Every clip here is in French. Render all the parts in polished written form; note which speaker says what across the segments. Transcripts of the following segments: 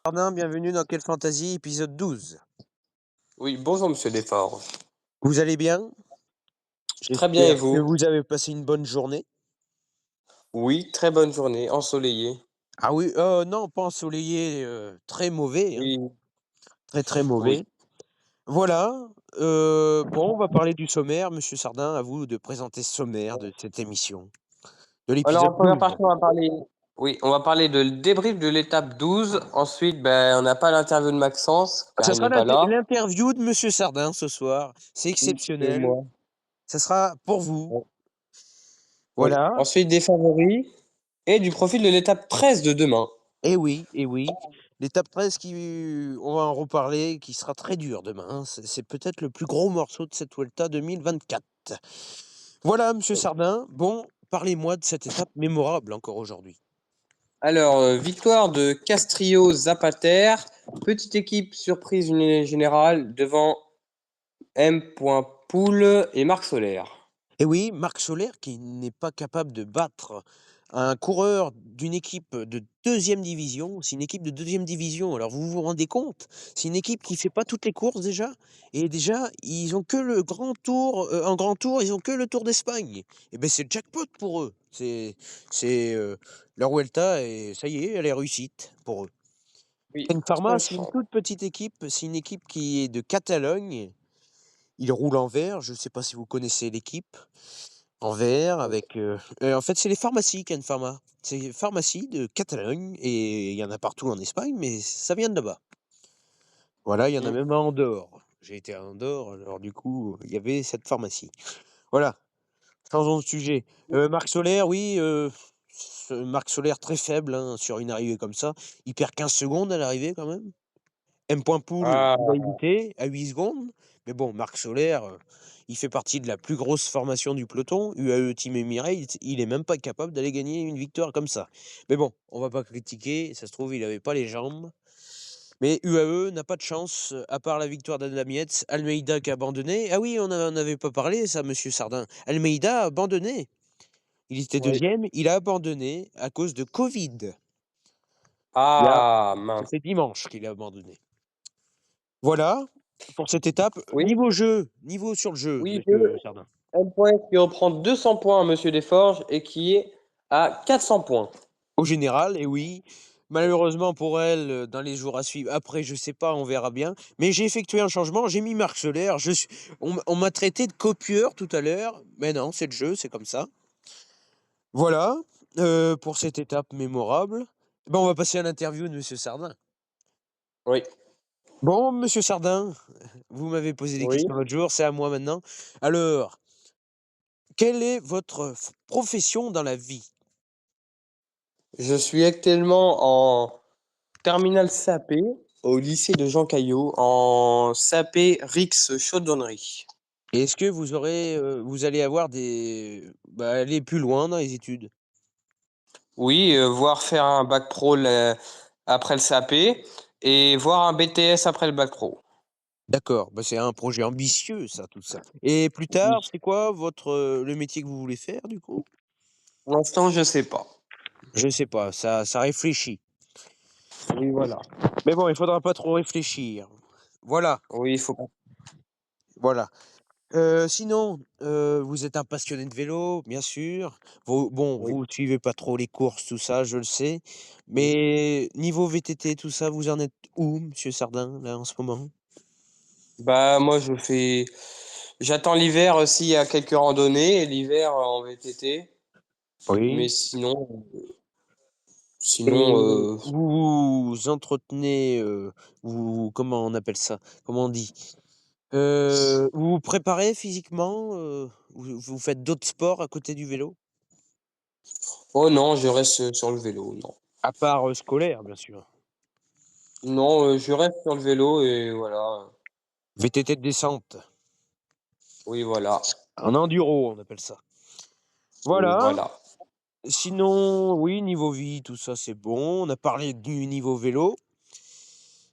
Speaker 1: Jardin, bienvenue dans Quelle Fantasy, épisode 12.
Speaker 2: Oui, bonjour Monsieur Desforges.
Speaker 1: Vous allez bien?
Speaker 2: Très bien et
Speaker 1: J'espère que
Speaker 2: vous?
Speaker 1: vous avez passé une bonne journée.
Speaker 2: Oui, très bonne journée, ensoleillée.
Speaker 1: Ah oui, non, pas ensoleillé, très mauvais, hein,
Speaker 2: Oui,
Speaker 1: très, très mauvais.
Speaker 2: oui.
Speaker 1: Voilà, bon, on va parler du sommaire. Monsieur Sardin, à vous de présenter ce sommaire de cette émission, de
Speaker 2: Alors
Speaker 1: l'épisode
Speaker 2: en première
Speaker 1: 12.
Speaker 2: partie, on va parler de le débrief de l'étape 12. Ensuite, on n'a pas l'interview de Maxence, car
Speaker 1: Ça
Speaker 2: il
Speaker 1: sera
Speaker 2: n'est pas là.
Speaker 1: l'interview de Monsieur Sardin ce soir. C'est
Speaker 2: Oui, c'est
Speaker 1: exceptionnel.
Speaker 2: moi.
Speaker 1: Ça sera pour vous.
Speaker 2: Oui. Oui.
Speaker 1: Voilà.
Speaker 2: Ensuite, des favoris et du profil de l'étape 13 de demain.
Speaker 1: Eh oui, l'étape 13 qui on va en reparler, qui sera très dur demain, hein. C'est peut-être le plus gros morceau de cette Vuelta 2024. Voilà, monsieur
Speaker 2: Oui.
Speaker 1: Sardin, bon, parlez-moi de cette étape mémorable encore aujourd'hui.
Speaker 2: Alors, victoire de Castrillo Zapater, petite équipe surprise générale devant M. Poule et Marc Solaire.
Speaker 1: Et oui, Marc Soler qui n'est pas capable de battre un coureur d'une équipe de 2e division. C'est une équipe de 2e division, alors vous vous rendez compte? C'est une équipe qui fait pas toutes les courses déjà et déjà, ils ont que le grand tour, en grand tour, ils ont que le Tour d'Espagne. Et ben, c'est le jackpot pour eux. C'est leur Vuelta et ça y est, elle est réussite pour eux.
Speaker 2: Oui,
Speaker 1: Ken Pharma,
Speaker 2: très
Speaker 1: c'est une
Speaker 2: fort.
Speaker 1: toute petite équipe, c'est une équipe qui est de Catalogne. Ils roulent en vert, je ne sais pas si vous connaissez l'équipe? En vert avec, en fait, c'est les pharmacies, Ken Pharma. C'est les pharmacies de Catalogne et il y en a partout en Espagne, mais ça vient de là-bas. Voilà, il y en a
Speaker 2: Mm.
Speaker 1: même à Andorre. J'ai été à Andorre, alors du coup, il y avait cette pharmacie. Voilà, changeons de sujet. Marc Soler, oui, Marc Soler très faible, hein, sur une arrivée comme ça. Il perd 15 secondes à l'arrivée quand même. M. Poule,
Speaker 2: Ah,
Speaker 1: il a évité à 8 secondes. Mais bon, Marc Soler, il fait partie de la plus grosse formation du peloton. UAE Team Emirates, il est même pas capable d'aller gagner une victoire comme ça. Mais bon, on va pas critiquer. Ça se trouve, il avait pas les jambes. Mais UAE n'a pas de chance, à part la victoire d'Adamietz. Almeida qui a abandonné. Ah oui, on n'en avait pas parlé, ça, monsieur Sardin. Almeida a abandonné. Il était
Speaker 2: oui.
Speaker 1: deuxième, il a abandonné à cause de Covid. Il y a-
Speaker 2: Ah, mince.
Speaker 1: C'était dimanche qu'il a abandonné. Voilà, pour cette étape.
Speaker 2: Oui,
Speaker 1: Niveau sur le jeu,
Speaker 2: oui,
Speaker 1: monsieur Sardin.
Speaker 2: un point qui reprend 200 points à Monsieur Desforges et qui est à 400 points.
Speaker 1: Au général, et oui, malheureusement pour elle, dans les jours à suivre, après, je sais pas, on verra bien. Mais j'ai effectué un changement, j'ai mis Marc Soler. On m'a traité de copieur tout à l'heure, mais non, c'est le jeu, c'est comme ça. Voilà, pour cette étape mémorable. Ben, on va passer à l'interview de monsieur Sardin.
Speaker 2: Oui,
Speaker 1: Bon, monsieur Sardin, vous m'avez posé des
Speaker 2: oui.
Speaker 1: questions l'autre jour, c'est à moi maintenant. Alors, quelle est votre profession dans la vie?
Speaker 2: Je suis actuellement en terminale CAP au lycée de Jean Caillot en CAP RIX chaudronnerie.
Speaker 1: Et est-ce que vous aurez, vous allez avoir aller plus loin dans les études?
Speaker 2: Oui, voire faire un bac pro après le CAP et voir un BTS après le bac pro.
Speaker 1: D'accord, bah, c'est un projet ambitieux ça, tout ça. Et plus tard,
Speaker 2: Oui.
Speaker 1: c'est quoi votre, le métier que vous voulez faire du coup?
Speaker 2: Pour l'instant, je sais pas.
Speaker 1: Je sais pas, ça réfléchit.
Speaker 2: Oui, voilà.
Speaker 1: Mais bon, il faudra pas trop réfléchir. Voilà,
Speaker 2: Oui, il faut pas.
Speaker 1: voilà. Sinon, vous êtes un passionné de vélo, bien sûr.
Speaker 2: Oui.
Speaker 1: Vous suivez pas trop les courses, tout ça, je le sais.
Speaker 2: Oui.
Speaker 1: Mais niveau VTT, tout ça, vous en êtes où, monsieur Sardin, là, en ce moment?
Speaker 2: Bah, moi, j'attends l'hiver aussi, il y a quelques randonnées, l'hiver en VTT. Mais
Speaker 1: Oui.
Speaker 2: sinon,
Speaker 1: Et vous vous entretenez, comment on appelle ça? Comment on dit? Vous vous préparez physiquement, vous faites d'autres sports à côté du vélo?
Speaker 2: oh non, je reste sur le vélo, non.
Speaker 1: À part, scolaire, bien sûr.
Speaker 2: Non, je reste sur le vélo et voilà.
Speaker 1: VTT de descente,
Speaker 2: Oui, voilà.
Speaker 1: en enduro, on appelle ça.
Speaker 2: Oui,
Speaker 1: Voilà.
Speaker 2: voilà.
Speaker 1: Sinon, oui, niveau vie, tout ça, c'est bon. On a parlé du niveau vélo.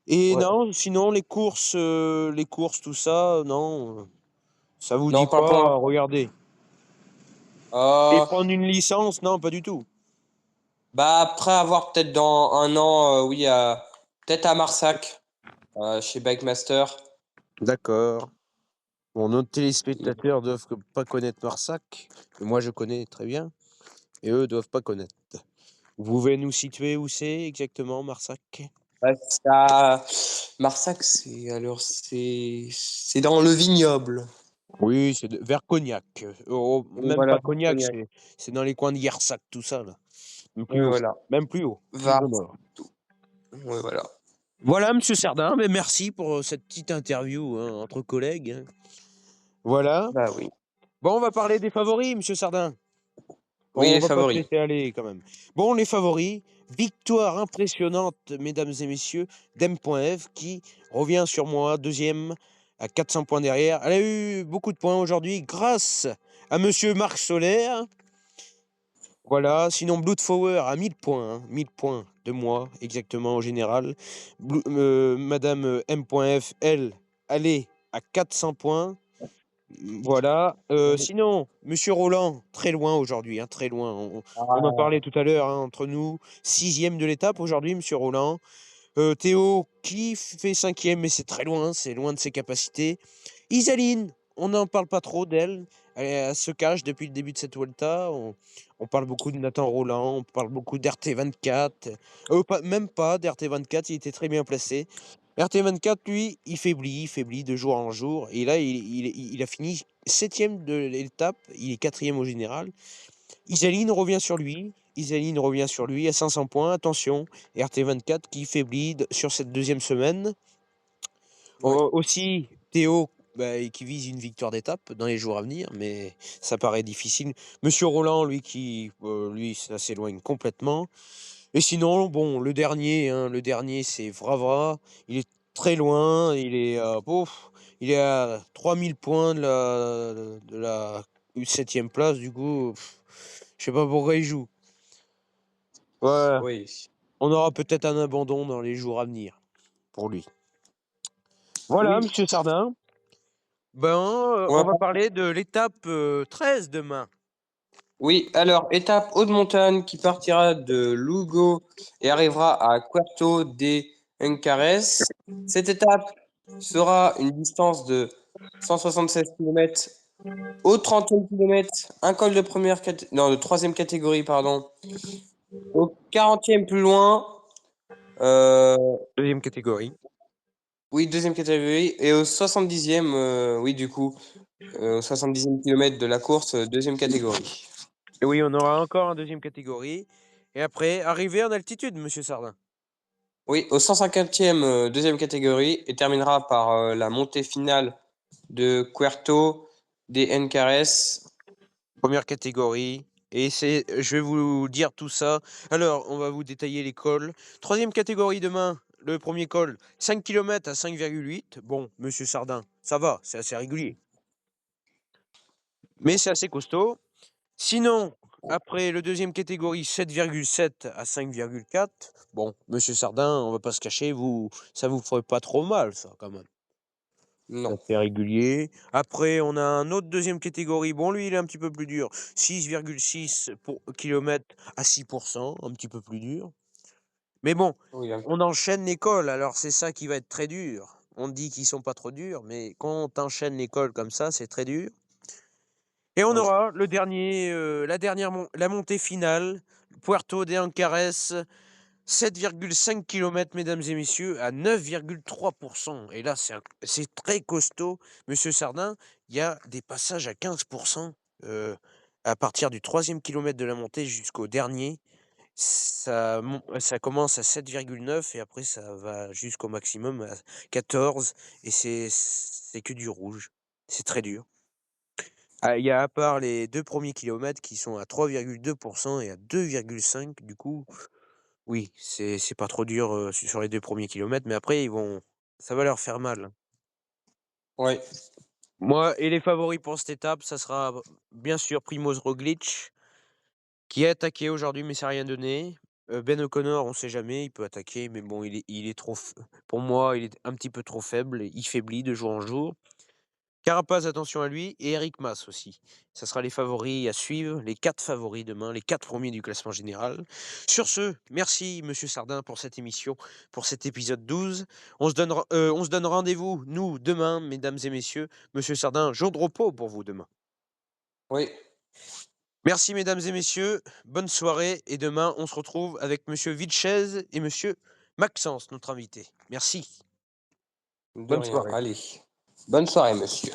Speaker 1: Et
Speaker 2: Ouais.
Speaker 1: non, sinon les courses, tout ça, non, ça vous dit
Speaker 2: Non, pas pour
Speaker 1: pas,
Speaker 2: l'instant.
Speaker 1: regardez. Et
Speaker 2: Euh,
Speaker 1: prendre une licence, non, pas du tout.
Speaker 2: Bah après avoir peut-être dans un an, oui, Peut-être à Marsac, chez Bikemaster.
Speaker 1: D'accord. Bon, nos
Speaker 2: Il-
Speaker 1: téléspectateurs doivent pas connaître Marsac, mais moi je connais très bien, et eux doivent pas connaître. Vous pouvez nous situer où c'est exactement, Marsac?
Speaker 2: Ouais, Marsac, c'est dans le vignoble.
Speaker 1: Oui, c'est vers Cognac. Oh,
Speaker 2: Oui,
Speaker 1: même
Speaker 2: voilà,
Speaker 1: pas Cognac,
Speaker 2: Cognac.
Speaker 1: c'est dans les coins de Yersac, tout ça, là. Même
Speaker 2: Oui,
Speaker 1: plus haut.
Speaker 2: voilà.
Speaker 1: Même plus haut, plus
Speaker 2: Var,
Speaker 1: au nord.
Speaker 2: tout. Oui, voilà.
Speaker 1: Voilà, monsieur Sardin, mais merci pour cette petite interview hein, entre collègues. Hein. Voilà.
Speaker 2: Bah oui.
Speaker 1: Bon, on va parler des favoris, monsieur Sardin.
Speaker 2: Oui,
Speaker 1: On
Speaker 2: les
Speaker 1: va pas se
Speaker 2: favoris.
Speaker 1: laisser aller quand même. Bon, les favoris, victoire impressionnante, mesdames et messieurs, d'M.F qui revient sur moi, deuxième, à 400 points derrière. Elle a eu beaucoup de points aujourd'hui grâce à monsieur Marc Solaire. Voilà, sinon Bloodflower à 1000 points, hein, 1000 points de moi, exactement, au général. Madame M.F, elle, elle est à 400 points. Voilà. Sinon, Monsieur Roland, très loin aujourd'hui, hein, très loin. On en parlait
Speaker 2: Ah,
Speaker 1: tout à l'heure hein, entre nous. Sixième de l'étape aujourd'hui, Monsieur Roland. Théo qui fait cinquième, mais c'est très loin, c'est loin de ses capacités. Isaline, on n'en parle pas trop d'elle. Elle se cache depuis le début de cette Vuelta. On parle beaucoup de Nathan Roland, on parle beaucoup d'RT24. Même pas d'RT24, il était très bien placé. RT24, lui, il faiblit de jour en jour. Et là, il a fini septième de l'étape, il est quatrième au général. Isaline revient sur lui. Isaline revient sur lui à 500 points. Attention, RT24 qui faiblit sur cette deuxième semaine.
Speaker 2: oui.
Speaker 1: Aussi, Théo bah, qui vise une victoire d'étape dans les jours à venir, mais ça paraît difficile. Monsieur Roland, lui, ça s'éloigne complètement. Et sinon, bon, le dernier, c'est Vravra. Il est très loin. Il est à 3000 points de la septième place. Du coup, je sais pas pourquoi il joue. Ouais,
Speaker 2: Oui.
Speaker 1: on aura peut-être un abandon dans les jours à venir pour lui. Voilà,
Speaker 2: Oui.
Speaker 1: monsieur Sardin.
Speaker 2: On
Speaker 1: On
Speaker 2: va
Speaker 1: va
Speaker 2: pas-
Speaker 1: parler de l'étape 13 demain.
Speaker 2: Oui, alors, étape haute montagne qui partira de Lugo et arrivera à Puerto de Ancares. Cette étape sera une distance de 176 km. Au 30e kilomètre, un col de non, de troisième catégorie, pardon. Au 40e plus loin, euh,
Speaker 1: Deuxième catégorie.
Speaker 2: oui, deuxième catégorie. Et au 70e, oui, du coup, au 70e kilomètre de la course, deuxième catégorie.
Speaker 1: Et oui, on aura encore un deuxième catégorie. Et après, arriver en altitude, monsieur Sardin.
Speaker 2: Oui, au 150e, deuxième catégorie, et terminera par la montée finale de Puerto de Ancares.
Speaker 1: Première catégorie. Je vais vous dire tout ça. Alors, on va vous détailler les cols. Troisième catégorie demain. Le premier col, 5 km à 5,8. Bon, monsieur Sardin, ça va, c'est assez régulier. Mais c'est assez costaud. Sinon, après le deuxième catégorie, 7,7 à 5,4. Bon, monsieur Sardin, on va pas se cacher, ça vous ferait pas trop mal, ça, quand même. C'est
Speaker 2: Non.
Speaker 1: assez régulier. Après, on a un autre deuxième catégorie. Bon, lui, il est un petit peu plus dur. 6,6 pour kilomètre à 6%, un petit peu plus dur. Mais bon,
Speaker 2: Oui,
Speaker 1: on enchaîne les cols, alors c'est ça qui va être très dur. On dit qu'ils sont pas trop durs, mais quand on enchaîne les cols comme ça, c'est très dur. Et on
Speaker 2: oui.
Speaker 1: aura la montée finale, Puerto de Ancares, 7,5 km, mesdames et messieurs, à 9,3%. Et là, c'est très costaud. Monsieur Sardin, il y a des passages à 15% à partir du troisième kilomètre de la montée jusqu'au dernier. Ça commence à 7,9 et après ça va jusqu'au maximum à 14 et c'est que du rouge. C'est très dur. Ah, il y a à part les 2 premiers kilomètres qui sont à 3,2% et à 2,5 du coup, oui, c'est pas trop dur, sur les 2 premiers kilomètres, mais après ça va leur faire mal, hein.
Speaker 2: Oui.
Speaker 1: Moi et les favoris pour cette étape, ça sera bien sûr Primoz Roglic, qui a attaqué aujourd'hui, mais ça a rien donné. Ben O'Connor, on sait jamais, il peut attaquer, mais bon, il est trop f pour moi, il est un petit peu trop faible, il faiblit de jour en jour. Carapaz, attention à lui, et Eric Mas aussi. Ça sera les favoris à suivre, les 4 favoris demain, les 4 premiers du classement général. Sur ce, merci Monsieur Sardin pour cette émission, pour cet épisode 12. On se donne rendez-vous, nous, demain, mesdames et messieurs. Monsieur Sardin, jour de repos pour vous demain.
Speaker 2: Oui,
Speaker 1: Merci mesdames et messieurs, bonne soirée, et demain, on se retrouve avec Monsieur Vilches et Monsieur Maxence, notre invité. Merci.
Speaker 2: de
Speaker 1: Bonne
Speaker 2: rien.
Speaker 1: soirée.
Speaker 2: Allez. Bonne soirée, monsieur.